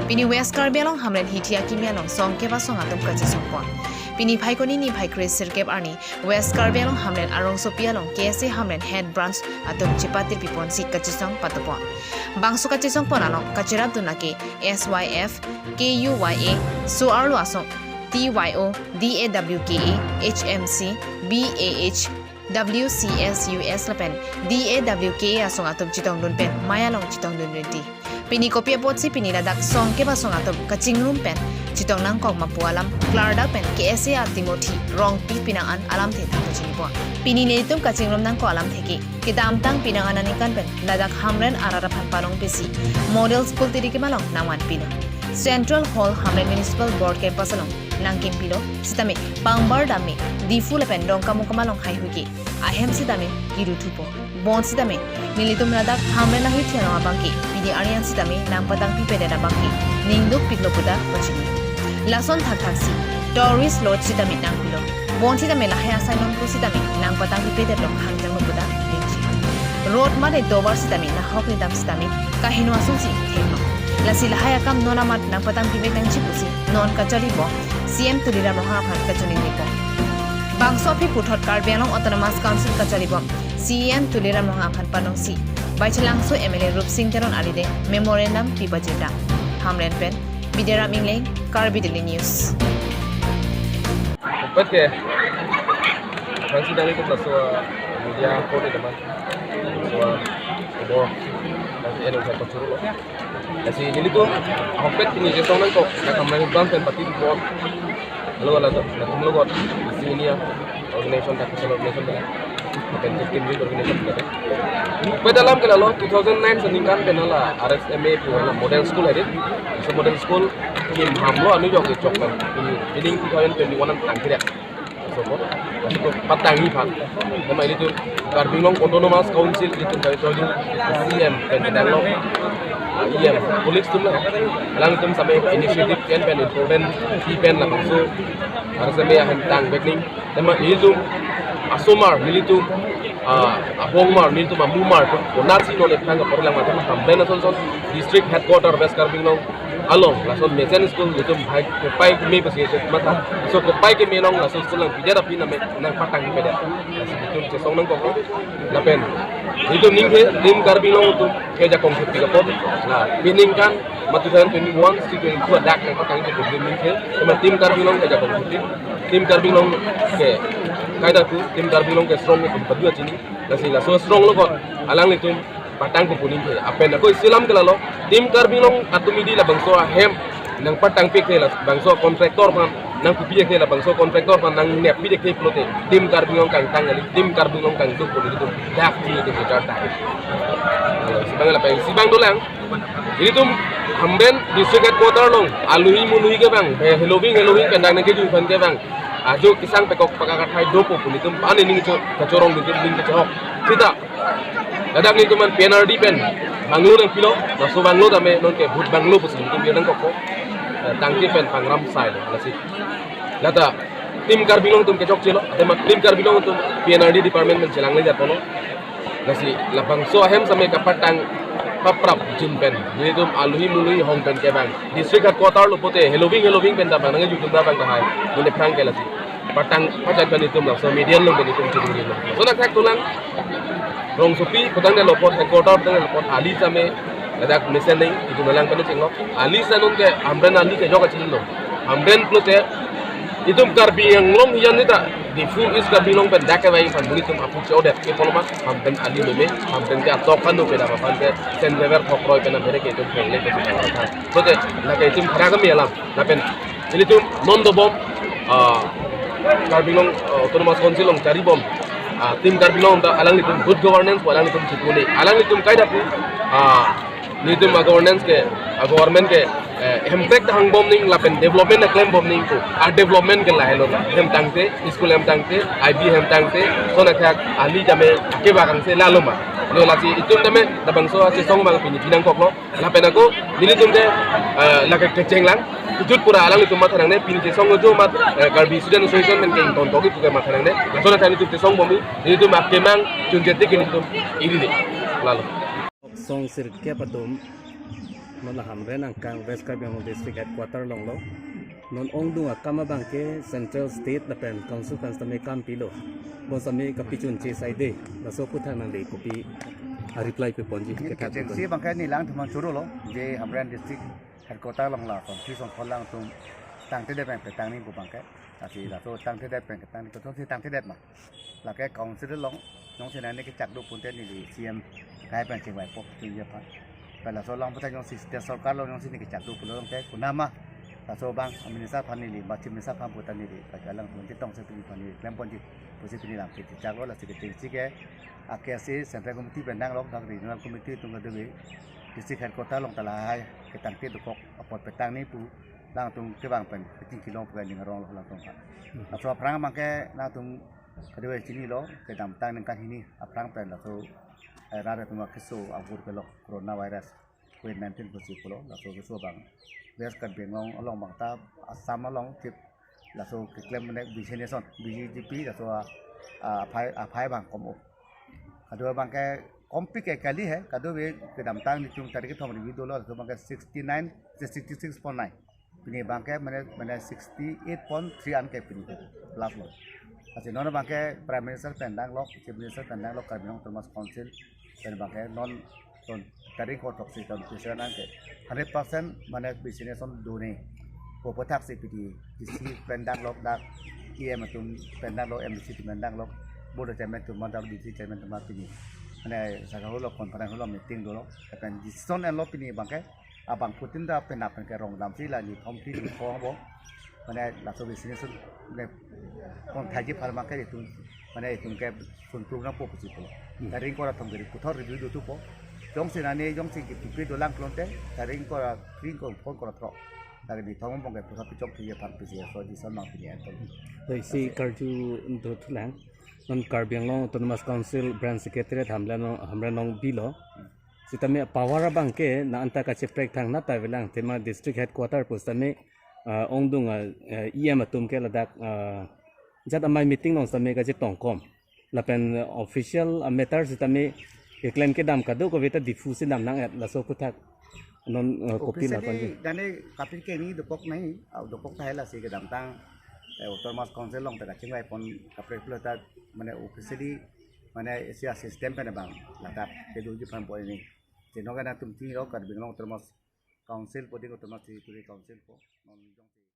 Pini West Karbelong Hamlet Hitia Kimianong Song Keva Song Atom Kaji Songpon. Pini Paikoni ni Paikris Sirkep Arni West Karbelong Hamlet Arong Sopialong KSA Hamlet Head Branch Atom Cipatir Pipon Si Kaji Song Patopon. Bangso Kaji Song Ponanong Kachirap Dunake SYF KUYA Suarlo Asong TYO DAWKA HMC BAH WCSUS Lapen DAWKA Asong Atom Chitong Dunpen Mayalong Chitong Dunrenti. Pini kopi potsi pini ladak song ke basong atop kacing rumpen citong nangkong mapualam klarda pen KSA Timothy rong pi pinangan alam the tang chinipo pini neitum kacing rum nangko alam theki kita amtang pinangan anikan pen ladak hamren arara palong pesi model school tiri ke malong nawan pino Central Hall Hamren Municipal Board campus along nangking pilo sitame pangbar dami difu lepen dong kamu kemalong hai huki ahem sitame giru tupo bon sitame nilitum ladak hamren na hitya no abangki pini arian sitame nang patang pipede na bangki ningduk pitlo puda pachini lason thak thaksi tourist lodge sitame nang pilo bon sitame lahaya sainom pu sitame nang patang pipede lo hangjang no puda lingchi road made dobar sitame na hok nidam sitame kahino asunsi thekno lasi lahaya kam nona mat nang patang pipede nang chipusi non kachari bo CM tulira moha phan kachuni nipo bangso phi puthot Karbianong Autonomous Council kachari bom CM tulira moha phan panong si Baichalangso MLA Rup Singh Teron alide memorandum pi bajeta Hamlen pen Bideram Ingleng Karbi Daily News Oke masih dari itu masuk media kode teman soal obor masih ada satu curug kasi nili tuh hopet ini kita orang kok nak kembali banten pati buat lalu kalau nak kembali buat sini ya organisasi organization dah akan tim organisasi dah pada dalam kalau 2009 seningkan penala RSMA penala model school ada so model school kim hamlo anu jauh kecokkan ini 2021 an tangkir so patangi pan nama ini tuh Karbianong Autonomous Council itu dari CM dan iya, polis tuh lah. Alang tuh sampai inisiatif kan pen improvement pen lah so harus sampai yang tang backling. Tema itu asomar, itu abongmar, itu mamumar tuh. Onasi nol ekang kapor lang macam kampen asal district headquarter West Karbinong along langsung mesin school itu kopai kami pasti mata so kopai kami nong langsung school lang pijat tapi nang patang peda itu sesong nang kok lapen itu nim Karbinong itu kerja konkret tiga pot nah biningkan matu saya 21 22 dak nang patang itu biningkan cuma tim Karbinong kerja konkret tim Karbinong ke kaida tu tim Karbinong ke strong itu berdua sini langsung strong lo kok alang itu patang ko kuning ke apa nak ko Islam ke lalo tim Karbinong atau midi la bangso hem nang patang pek ke la bangso kontraktor pan nang kupiye ke la bangso kontraktor pan nang ne pide ke plote tim Karbinong kang tangali tim Karbinong kang tu ko itu dak ti ke jakarta sebang la pe sibang dolang ini tu hamben district headquarter long aluhi munui ke bang Halloween kendang ne ke ju fan ke bang ajo kisang pekok pakakat hai dopo pun itu pan ini kecorong di ke cehok kita dadak ni tuman PNRD pen Banglo ng pilo naso Banglo dame non ke but Banglo pusin itu biar nang koko tangki pen pangram side nasi lata tim Karbinong tum kecok cilo tema tim Karbinong tum PNRD department men celang lejar pono nasi lapang so ahem sampai kapatang paprap jin pen ni tum aluhi mului hong pen ke bang district headquarter lo pote Halloween pen da bang nang ju da bang hai ni prang ke lasi patang pajak pen itu so median lo pen itu ciri so nak tak tulang rong sopi petang dia lopot headquarter petang dia lopot ali same ada mesin ni itu nalang pada cengok ali sanon ke amren ali ke joka cilo amren plote itu Karbinong yang ni tak di full is Karbinong pen dak away pan buni tum apu chodet ke poloma amren ali meme amren ke atop kan do peda pan ke sen lever thokroy pen bere ke itu pele ke so te la ke tim khara kami alam la pen ini tum non do bom Karbinong Autonomous Council long cari bom tim Karbinong da alang nitum good governance alang nitum chikuni alang nitum kaida pu nitum governance ke government ke impact hang bom ning lapen development na claim bom ning ko development ke lahelo hem tangte school hem tangte IB hem tangte so na thak ali jame ke bakang se laloma lo lasi itum dame da bangso ase song bang pinang koklo lapen ako nilitum de la ke chenglang Tujut pura alang itu mat hanang ne pin ke song jo mat garbi sudan solution men ke ton togi tu ke mat hanang ne so na tani tu te song bomi ini tu mak kemang junjete ke ni tu iri de lalu song sirke patum mala hamre nang kang West Karbiang district headquarter long lo non ong dunga kama bangke central state la pen council kan stame kam pilo bo same kapichun che saide la so putha nang le kopi a reply pe ponji ke ta si bangkai ni lang thman churu lo je hamran district headquarter long la kon si song kholang tum tang te de pen pe tang ni bu bangkai asi la so tang te de pen tang ni to si tang te de ma la ke council long nong se na ni ke chak do pun te ni li cm kai pen che wai pok ti ye pa pa la so long pa yong si te sarkar lo yong si ni ke chak do pun long te kunama la so bang aminisa phan ni li ma chim sa phan pu ta ni li pa ka lang pun ti tong se ti phan ni klem pon ji pu si ni lam ke chak lo la si ke ti si ke AKC Central Committee Pendang Lok Dak Regional Committee Tunggal Dewi District Headquarter Long Talahai Ketang Ti Dukok Apot Petang ni pu lang tung ke bang pen 15 kilo pen ning rong lang tung ka so prang mangke lang tung kedua sini lo ke dam tang ning kan hini aprang pen la so rada tung keso agur ke lok coronavirus COVID-19 pusi pulo la so keso bang West Karbiang along bang ta Assam along tip la so ke claim ne business on BGP la so phai bang kom kadua bangke kompik kali hai kadua we ke damtang ni chung tarik thom review dolo so bangke 69 66.9 pini bangke mane 68.3 an ke pini plus lo ase non bangke prime minister pendang lok chief minister pendang lok Karbiang Thomas council dan bangke non ton tarik ko tok ton person an ke 100% mane business on done ko potak se pidi disi pendang lok dak em tum pendang lok mc pendang lok bodo chairman tu mandap di chairman tempat ini mana saya kalau konferensi kalau meeting dulu akan decision and law ini bangkai abang putin dah pernah ke rong dalam sila ni kompi di bawah bo mana langsung di sini sun mana kon thaji farma ke itu mana itu ke sun program po pusi po dari ko ratong dari putar review tu po jong sinane jong sing kipi dolang klonte dari ko green ko kon ko ratro dari di thong bangkai putar picok dia par pisi so di sana pilih itu si karju untuk tulang non Karbiang Long Autonomous Council Branch Secretariat hamra nong bilo sitame power bangke na anta ka cheprek thang na ta velang tema district headquarter postame ongdung em atum ke ladak jat amai meeting nong same ka je tongkom lapen official matter sitame claim ke dam kadu ko veta diffuse dam nang la so kuthak non copy la panji dane kapil ke ni dopok nahi dopok thai la si ke dam tang Autonomous Council long tak cinggai pon kapre pelata mana officially mana sia sistem pen bang lakat kedu ji pam poin ni jeno kana tum ti ro Karbiang Autonomous Council podi Autonomous Security Council po non